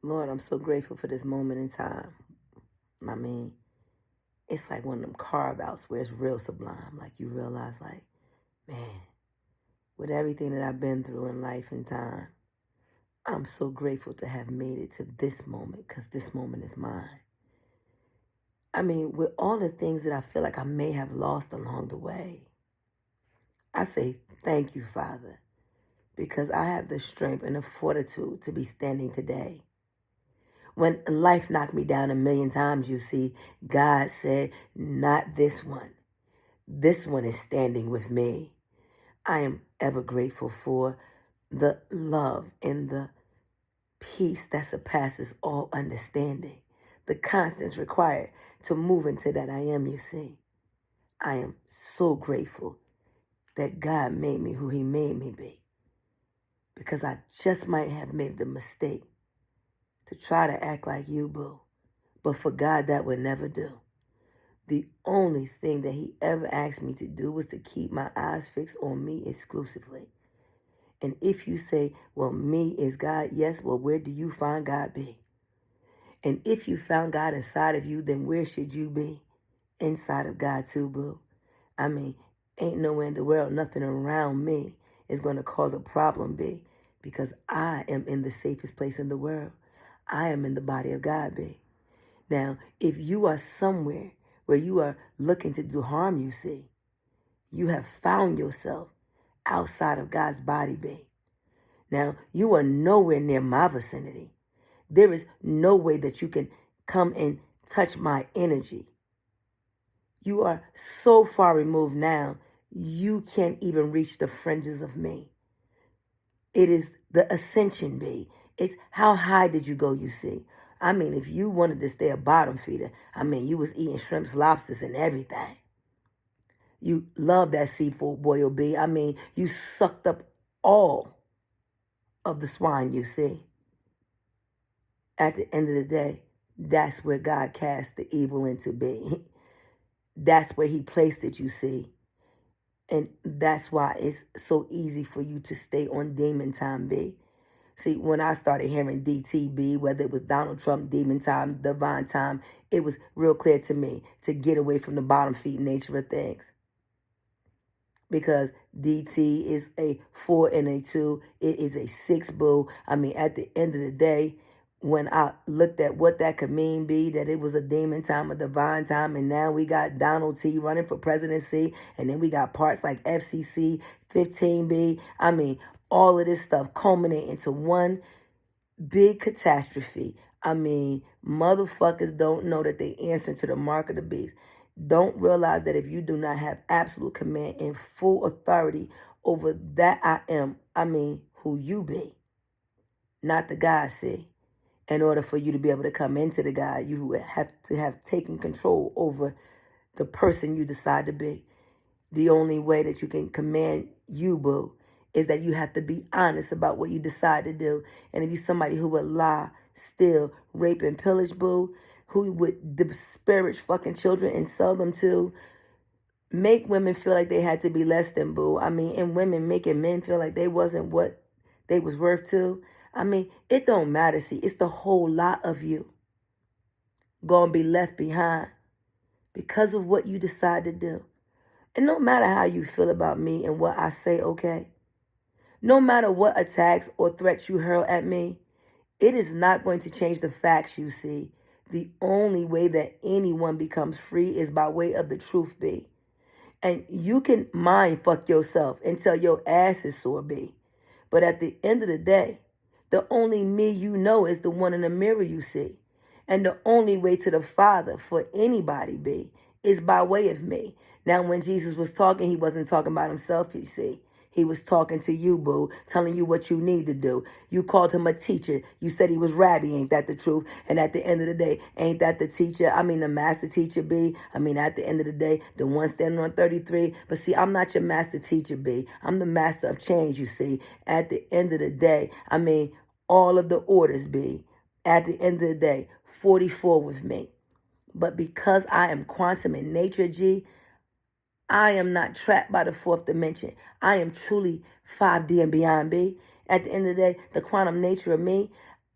Lord, I'm so grateful for this moment in time. I mean, it's like one of them carve outs where it's real sublime. Like you realize, like, man, with everything that I've been through in life and time, I'm so grateful to have made it to this moment because this moment is mine. I mean, with all the things that I feel like I may have lost along the way, I say thank you, Father, because I have the strength and the fortitude to be standing today. When life knocked me down a million times, you see, God said, not this one. This one is standing with me. I am ever grateful for the love and the peace that surpasses all understanding. The constants required to move into that I am, you see. I am so grateful that God made me who he made me be. Because I just might have made the mistake to try to act like you, boo. But for God, that would never do. The only thing that he ever asked me to do was to keep my eyes fixed on me exclusively. And if you say, well, me is God, yes, well, where do you find God be? And if you found God inside of you, then where should you be? Inside of God too, boo. I mean, ain't nowhere in the world, nothing around me is going to cause a problem, B, because I am in the safest place in the world. I am in the body of God, B. Now, if you are somewhere where you are looking to do harm, you see, you have found yourself outside of God's body, B. Now, you are nowhere near my vicinity. There is no way that you can come and touch my energy. You are so far removed now, you can't even reach the fringes of me. It is the ascension, B. It's how high did you go, you see. I mean, if you wanted to stay a bottom feeder, I mean, you was eating shrimps, lobsters, and everything. You love that seafood boil, B. I mean, you sucked up all of the swine, you see. At the end of the day, that's where God cast the evil into being. That's where he placed it, you see. And that's why it's so easy for you to stay on demon time, B. See, when I started hearing DTB, whether it was Donald Trump, demon time, divine time, it was real clear to me to get away from the bottom feed nature of things. Because DT is a 4 and a 2. It is a 6, boo. I mean, at the end of the day, when I looked at what that could mean, be that it was a demon time, a divine time, and now we got Donald T running for presidency, and then we got parts like FCC, 15B. I mean, all of this stuff culminate into one big catastrophe. I mean, motherfuckers don't know that they answer to the mark of the beast. Don't realize that if you do not have absolute command and full authority over that I mean, who you be, not the God, see. In order for you to be able to come into the God, you have to have taken control over the person you decide to be. The only way that you can command you, boo, is that you have to be honest about what you decide to do. And if you're somebody who would lie, steal, rape, and pillage, boo, who would disparage fucking children and sell them to, make women feel like they had to be less than, boo. I mean, and women making men feel like they wasn't what they was worth to. I mean, it don't matter. See, it's the whole lot of you gonna be left behind because of what you decide to do. And no matter how you feel about me and what I say, okay? No matter what attacks or threats you hurl at me, it is not going to change the facts, you see. The only way that anyone becomes free is by way of the truth, B. And you can mind fuck yourself until your ass is sore, B. But at the end of the day, the only me you know is the one in the mirror you see. And the only way to the Father for anybody, B, is by way of me. Now, when Jesus was talking, he wasn't talking about himself, you see. He was talking to you, boo, telling you what you need to do. You called him a teacher. You said he was rabbi. Ain't that the truth? And at the end of the day, ain't that the teacher? I mean, the master teacher, B. I mean, at the end of the day, the one standing on 33. But see, I'm not your master teacher, B. I'm the master of change, you see. At the end of the day, I mean, all of the orders, B. At the end of the day, 44 with me. But because I am quantum in nature, G, I am not trapped by the fourth dimension. I am truly 5D and beyond, B. At the end of the day, the quantum nature of me,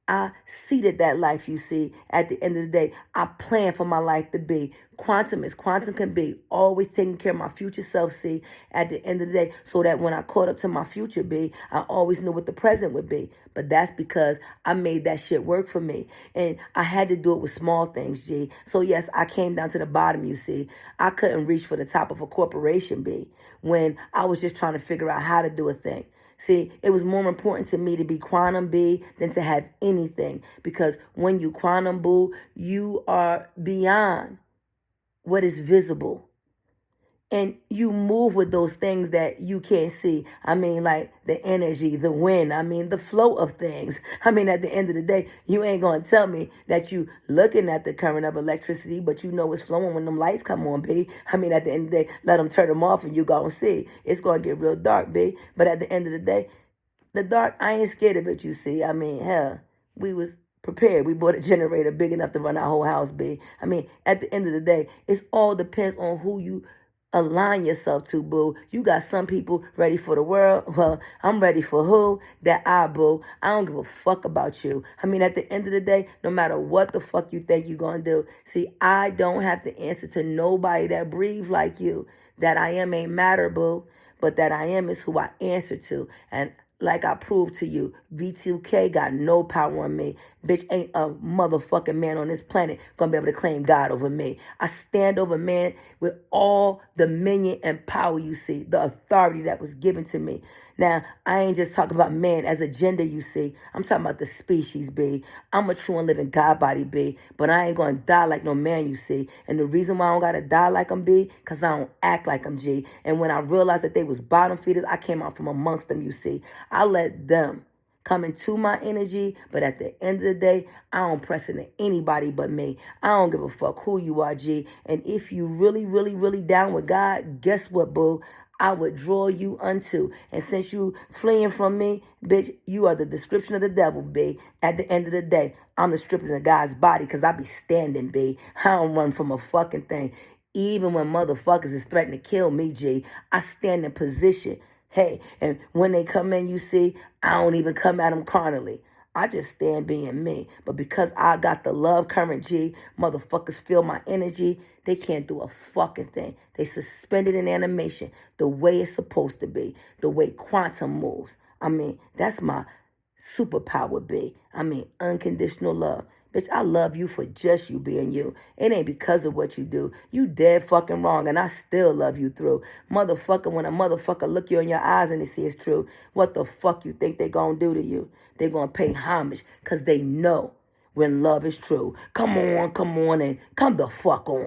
I seeded that life, you see. At the end of the day, I plan for my life to be. Quantum is quantum can be. Always taking care of my future self, see, at the end of the day, so that when I caught up to my future be, I always knew what the present would be. But that's because I made that shit work for me. And I had to do it with small things, G. So yes, I came down to the bottom, you see. I couldn't reach for the top of a corporation, B, when I was just trying to figure out how to do a thing. See, it was more important to me to be quantum B than to have anything. Because when you quantum boo, you are beyond what is visible. And you move with those things that you can't see. I mean, like the energy, the wind, I mean, the flow of things. I mean, at the end of the day, you ain't going to tell me that you looking at the current of electricity, but you know it's flowing when them lights come on, B. I mean, at the end of the day, let them turn them off and you going to see. It's going to get real dark, B. But at the end of the day, the dark, I ain't scared of it, you see. I mean, hell, we was prepared. We bought a generator big enough to run our whole house, B. I mean, at the end of the day, it's all depends on who you align yourself to, boo. You got some people ready for the world. Well, I'm ready for who? That I, boo. I don't give a fuck about you. I mean, at the end of the day, no matter what the fuck you think you're going to do, see, I don't have to answer to nobody that breathe like you. That I am ain't matter, boo. But that I am is who I answer to. And like I proved to you, V2K got no power on me. Bitch, ain't a motherfucking man on this planet gonna be able to claim God over me. I stand over man with all dominion and power, you see, the authority that was given to me. Now, I ain't just talking about man as a gender, you see. I'm talking about the species, B. I'm a true and living God body, B. But I ain't gonna die like no man, you see. And the reason why I don't gotta die like I'm, B, because I don't act like I'm, G. And when I realized that they was bottom feeders, I came out from amongst them, you see. I let them come into my energy, but at the end of the day, I don't press into anybody but me. I don't give a fuck who you are, G. And if you really, really, really down with God, guess what, boo? I would draw you unto. And since you fleeing from me, bitch, you are the description of the devil, B. At the end of the day, I'm the stripping of God's body because I be standing, B. I don't run from a fucking thing. Even when motherfuckers is threatening to kill me, G, I stand in position. Hey, and when they come in, you see, I don't even come at them carnally. I just stand being me. But because I got the love current, G, motherfuckers feel my energy. They can't do a fucking thing. They suspended in animation the way it's supposed to be, the way quantum moves. I mean, that's my superpower, B. I mean, unconditional love. Bitch, I love you for just you being you. It ain't because of what you do. You dead fucking wrong, and I still love you through. Motherfucker, when a motherfucker look you in your eyes and they see it's true, what the fuck you think they gonna do to you? They gonna pay homage, because they know when love is true. Come on, and come the fuck on.